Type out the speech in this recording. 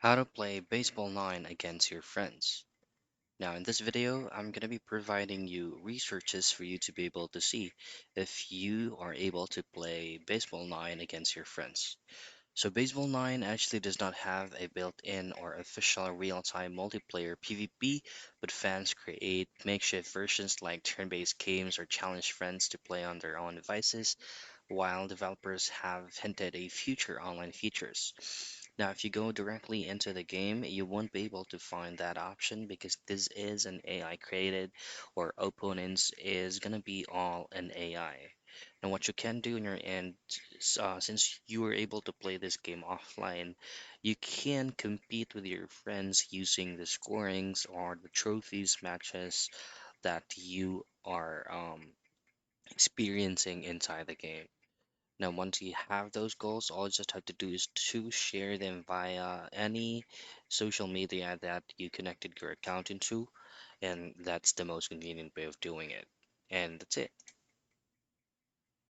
How to play Baseball 9 against your friends. Now, in this video, I'm going to be providing you researches for you to be able to see if you are able to play Baseball 9 against your friends. So, Baseball 9 actually does not have a built-in or official real-time multiplayer PvP, but fans create makeshift versions like turn-based games or challenge friends to play on their own devices, while developers have hinted at future online features. Now, if you go directly into the game, you won't be able to find that option because this is an AI created, or opponents is gonna be all an AI. Now, what you can do on your end, since you are able to play this game offline, you can compete with your friends using the scorings or the trophies matches that you are experiencing inside the game. Now, once you have those goals, all you just have to do is to share them via any social media that you connected your account into, and that's the most convenient way of doing it. And that's it.